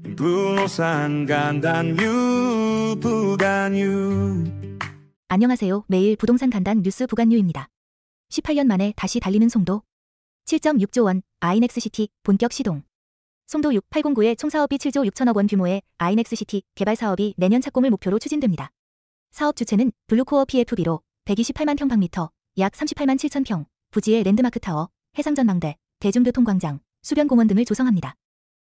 부동산 간단 부간유. 안녕하세요. 매일 부동산 간단 뉴스 부간유입니다. 18년 만에 다시 달리는 송도. 7.6조 원 아이넥스시티 본격 시동. 송도 6809의 총사업비 7조 6천억 원 규모의 아이넥스시티 개발 사업이 내년 착공을 목표로 추진됩니다. 사업 주체는 블루코어 PFB로 128만 평방미터, 약 38만 7천 평, 부지의 랜드마크타워, 해상전망대, 대중교통광장, 수변공원 등을 조성합니다.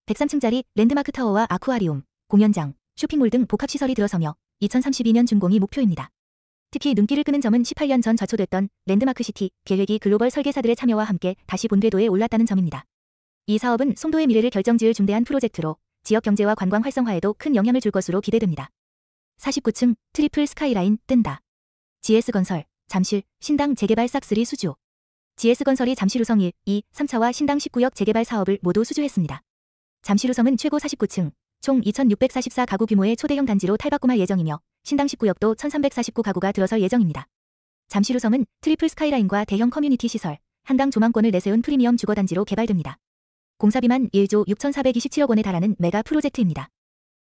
103층짜리 랜드마크타워와 아쿠아리움, 공연장, 쇼핑몰 등 복합시설이 들어서며 2032년 준공이 목표입니다. 특히 눈길을 끄는 점은 18년 전 좌초됐던 랜드마크시티 계획이 글로벌 설계사들의 참여와 함께 다시 본궤도에 올랐다는 점입니다. 이 사업은 송도의 미래를 결정지을 중대한 프로젝트로 지역 경제와 관광 활성화에도 큰 영향을 줄 것으로 기대됩니다. 49층 트리플 스카이라인 뜬다. GS건설, 잠실, 신당 재개발 싹쓸이 수주. GS건설이 잠실우성 1, 2, 3차와 신당 19역 재개발 사업을 모두 수주했습니다. 잠실우성은 최고 49층, 총 2,644가구 규모의 초대형 단지로 탈바꿈할 예정이며 신당 19역도 1,349가구가 들어설 예정입니다. 잠실우성은 트리플 스카이라인과 대형 커뮤니티 시설, 한강 조망권을 내세운 프리미엄 주거단지로 개발됩니다. 공사비만 1조 6,427억 원에 달하는 메가 프로젝트입니다.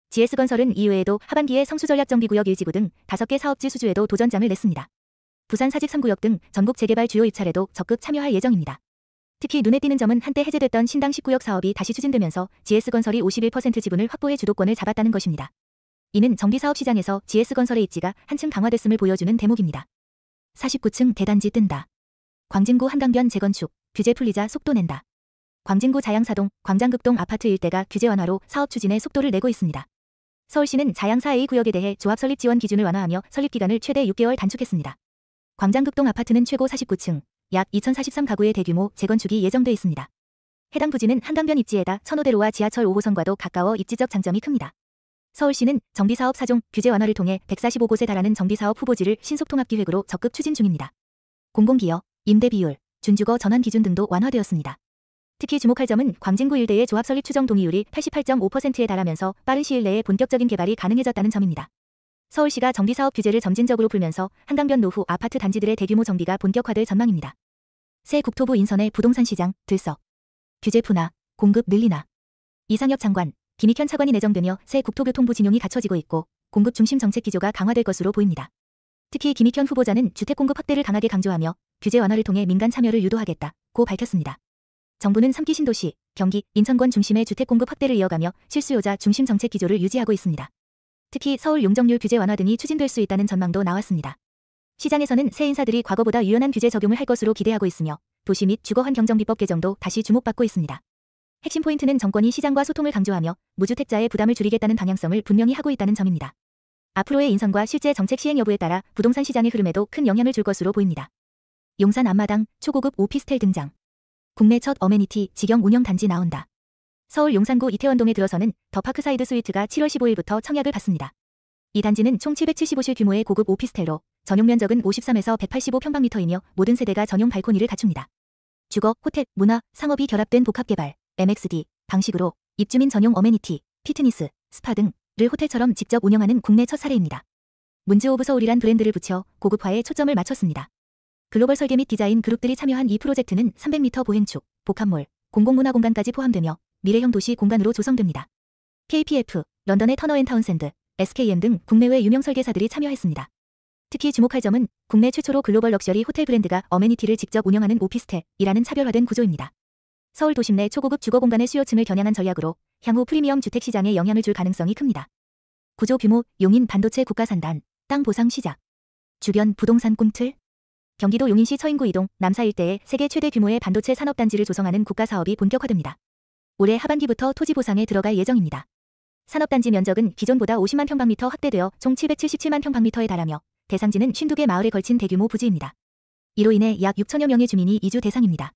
GS건설은 이외에도 하반기에 성수전략정비구역 1지구 등 5개 사업지 수주에도 도전장을 냈습니다. 부산 사직 3구역 등 전국 재개발 주요 입찰에도 적극 참여할 예정입니다. 특히 눈에 띄는 점은 한때 해제됐던 신당 19역 사업이 다시 추진되면서 GS건설이 51% 지분을 확보해 주도권을 잡았다는 것입니다. 이는 정비사업 시장에서 GS건설의 입지가 한층 강화됐음을 보여주는 대목입니다. 49층 대단지 뜬다. 광진구 한강변 재건축, 규제 풀리자 속도 낸다. 광진구 자양사동, 광장극동 아파트 일대가 규제 완화로 사업 추진에 속도를 내고 있습니다. 서울시는 자양사 A구역에 대해 조합 설립 지원 기준을 완화하며 설립 기간을 최대 6개월 단축했습니다. 광장극동 아파트는 최고 49층, 약 2,043가구의 대규모 재건축이 예정돼 있습니다. 해당 부지는 한강변 입지에다 천호대로와 지하철 5호선과도 가까워 입지적 장점이 큽니다. 서울시는 정비사업 4종 규제 완화를 통해 145곳에 달하는 정비사업 후보지를 신속통합기획으로 적극 추진 중입니다. 공공기여, 임대비율, 준주거 전환 기준 등도 완화되었습니다. 특히 주목할 점은 광진구 일대의 조합 설립 추정 동의율이 88.5%에 달하면서 빠른 시일 내에 본격적인 개발이 가능해졌다는 점입니다. 서울시가 정비사업 규제를 점진적으로 풀면서 한강변 노후 아파트 단지들의 대규모 정비가 본격화될 전망입니다. 새 국토부 인선의 부동산 시장 들썩. 규제 푸나, 공급 늘리나. 이상혁 장관, 김익현 차관이 내정되며 새 국토교통부 진용이 갖춰지고 있고 공급 중심 정책 기조가 강화될 것으로 보입니다. 특히 김익현 후보자는 주택 공급 확대를 강하게 강조하며 규제 완화를 통해 민간 참여를 유도하겠다고 밝혔습니다. 정부는 3기 신도시, 경기, 인천권 중심의 주택 공급 확대를 이어가며 실수요자 중심 정책 기조를 유지하고 있습니다. 특히 서울 용적률 규제 완화 등이 추진될 수 있다는 전망도 나왔습니다. 시장에서는 새 인사들이 과거보다 유연한 규제 적용을 할 것으로 기대하고 있으며 도시 및 주거환경정비법 개정도 다시 주목받고 있습니다. 핵심 포인트는 정권이 시장과 소통을 강조하며 무주택자의 부담을 줄이겠다는 방향성을 분명히 하고 있다는 점입니다. 앞으로의 인선과 실제 정책 시행 여부에 따라 부동산 시장의 흐름에도 큰 영향을 줄 것으로 보입니다. 용산 앞마당 초고급 오피스텔 등장. 국내 첫 어메니티 직영 운영 단지 나온다. 서울 용산구 이태원동에 들어서는 더 파크사이드 스위트가 7월 15일부터 청약을 받습니다. 이 단지는 총 775실 규모의 고급 오피스텔로 전용 면적은 53에서 185평방미터이며 모든 세대가 전용 발코니를 갖춥니다. 주거, 호텔, 문화, 상업이 결합된 복합개발, MXD 방식으로 입주민 전용 어메니티, 피트니스, 스파 등을 호텔처럼 직접 운영하는 국내 첫 사례입니다. 문즈 오브 서울이란 브랜드를 붙여 고급화에 초점을 맞췄습니다. 글로벌 설계 및 디자인 그룹들이 참여한 이 프로젝트는 300m 보행축, 복합몰, 공공문화공간까지 포함되며 미래형 도시 공간으로 조성됩니다. KPF, 런던의 터너앤타운샌드, SKM 등 국내외 유명 설계사들이 참여했습니다. 특히 주목할 점은 국내 최초로 글로벌 럭셔리 호텔 브랜드가 어메니티를 직접 운영하는 오피스텔이라는 차별화된 구조입니다. 서울 도심 내 초고급 주거 공간의 수요층을 겨냥한 전략으로 향후 프리미엄 주택 시장에 영향을 줄 가능성이 큽니다. 구조 규모, 용인 반도체 국가산단, 땅 보상 시작. 주변 부동산 꿈틀. 경기도 용인시 처인구 이동, 남사 일대에 세계 최대 규모의 반도체 산업단지를 조성하는 국가사업이 본격화됩니다. 올해 하반기부터 토지 보상에 들어갈 예정입니다. 산업단지 면적은 기존보다 50만 평방미터 확대되어 총 777만 평방미터에 달하며 대상지는 52개 마을에 걸친 대규모 부지입니다. 이로 인해 약 6천여 명의 주민이 이주 대상입니다.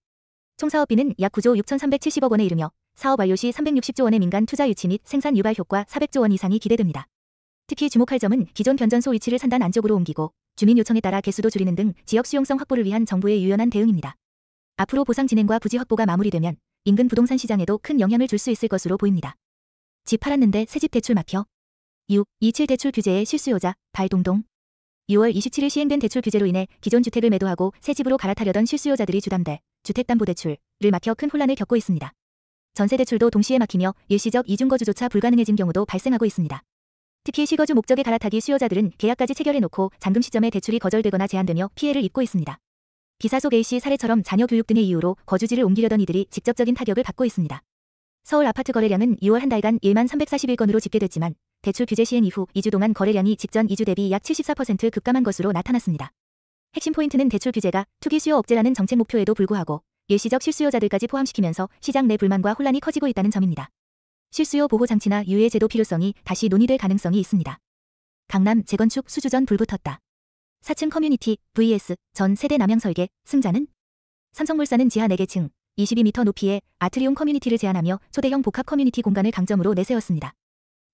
총 사업비는 약 9조 6,370억 원에 이르며 사업 완료 시 360조 원의 민간 투자 유치 및 생산 유발 효과 400조 원 이상이 기대됩니다. 특히 주목할 점은 기존 변전소 위치를 산단 안쪽으로 옮기고 주민 요청에 따라 개수도 줄이는 등 지역 수용성 확보를 위한 정부의 유연한 대응입니다. 앞으로 보상 진행과 부지 확보가 마무리되면 인근 부동산 시장에도 큰 영향을 줄 수 있을 것으로 보입니다. 집 팔았는데 새집 대출 막혀. 6. 27 대출 규제의 실수요자, 발동동. 6월 27일 시행된 대출 규제로 인해 기존 주택을 매도하고 새 집으로 갈아타려던 실수요자들이 주담대, 주택담보대출을 막혀 큰 혼란을 겪고 있습니다. 전세 대출도 동시에 막히며 일시적 이중거주조차 불가능해진 경우도 발생하고 있습니다. 특히 실거주 목적의 갈아타기 수요자들은 계약까지 체결해놓고 잔금 시점에 대출이 거절되거나 제한되며 피해를 입고 있습니다. 기사 속 A씨 사례처럼 자녀 교육 등의 이유로 거주지를 옮기려던 이들이 직접적인 타격을 받고 있습니다. 서울 아파트 거래량은 2월 한 달간 1만 341건으로 집계됐지만 대출 규제 시행 이후 2주 동안 거래량이 직전 2주 대비 약 74% 급감한 것으로 나타났습니다. 핵심 포인트는 대출 규제가 투기 수요 억제라는 정책 목표에도 불구하고 일시적 실수요자들까지 포함시키면서 시장 내 불만과 혼란이 커지고 있다는 점입니다. 실수요 보호 장치나 유예 제도 필요성이 다시 논의될 가능성이 있습니다. 강남 재건축 수주전 불붙었다. 4층 커뮤니티 vs 전 세대 남양 설계 승자는? 삼성물산은 지하 4개 층 22m 높이의 아트리움 커뮤니티를 제안하며 초대형 복합 커뮤니티 공간을 강점으로 내세웠습니다.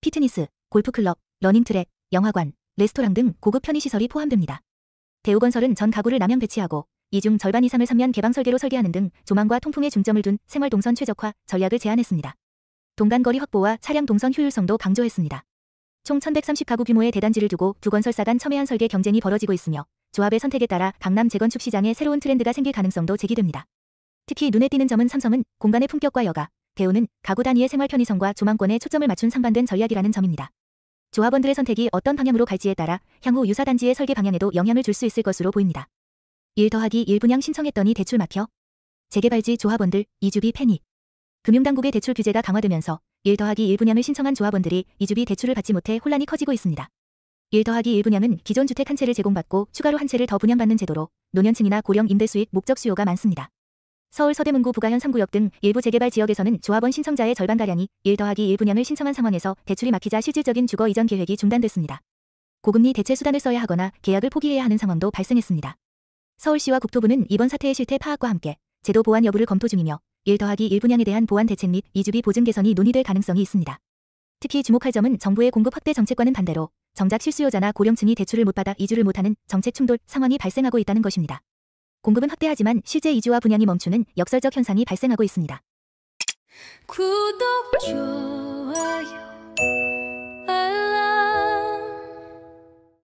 피트니스, 골프클럽, 러닝트랙, 영화관, 레스토랑 등 고급 편의시설이 포함됩니다. 대우건설은 전 가구를 남양 배치하고 이 중 절반 이상을 3면 개방 설계로 설계하는 등 조망과 통풍에 중점을 둔 생활동선 최적화 전략을 제안했습니다. 동간거리 확보와 차량 동선 효율성도 강조했습니다. 총 1130가구 규모의 대단지를 두고 두 건설사 간 첨예한 설계 경쟁이 벌어지고 있으며 조합의 선택에 따라 강남 재건축 시장에 새로운 트렌드가 생길 가능성도 제기됩니다. 특히 눈에 띄는 점은 삼성은 공간의 품격과 여가, 대우는 가구 단위의 생활 편의성과 조망권에 초점을 맞춘 상반된 전략이라는 점입니다. 조합원들의 선택이 어떤 방향으로 갈지에 따라 향후 유사 단지의 설계 방향에도 영향을 줄 수 있을 것으로 보입니다. 1+1 분양 신청했더니 대출 막혀? 재개발지 조합원들 이주비 패닉. 금융당국의 대출 규제가 강화되면서 1+1 분양을 신청한 조합원들이 이주비 대출을 받지 못해 혼란이 커지고 있습니다. 1+1 분양은 기존 주택 한 채를 제공받고 추가로 한 채를 더 분양받는 제도로 노년층이나 고령 임대 수익 목적 수요가 많습니다. 서울 서대문구 부가현 3구역 등 일부 재개발 지역에서는 조합원 신청자의 절반가량이 1+1 분양을 신청한 상황에서 대출이 막히자 실질적인 주거 이전 계획이 중단됐습니다. 고금리 대체 수단을 써야 하거나 계약을 포기해야 하는 상황도 발생했습니다. 서울시와 국토부는 이번 사태의 실태 파악과 함께 제도 보완 여부를 검토 중이며 1+1 분양에 대한 보완 대책 및 이주비 보증 개선이 논의될 가능성이 있습니다. 특히 주목할 점은 정부의 공급 확대 정책과는 반대로 정작 실수요자나 고령층이 대출을 못 받아 이주를 못하는 정책 충돌 상황이 발생하고 있다는 것입니다. 공급은 확대하지만 실제 이주와 분양이 멈추는 역설적 현상이 발생하고 있습니다. 구독 좀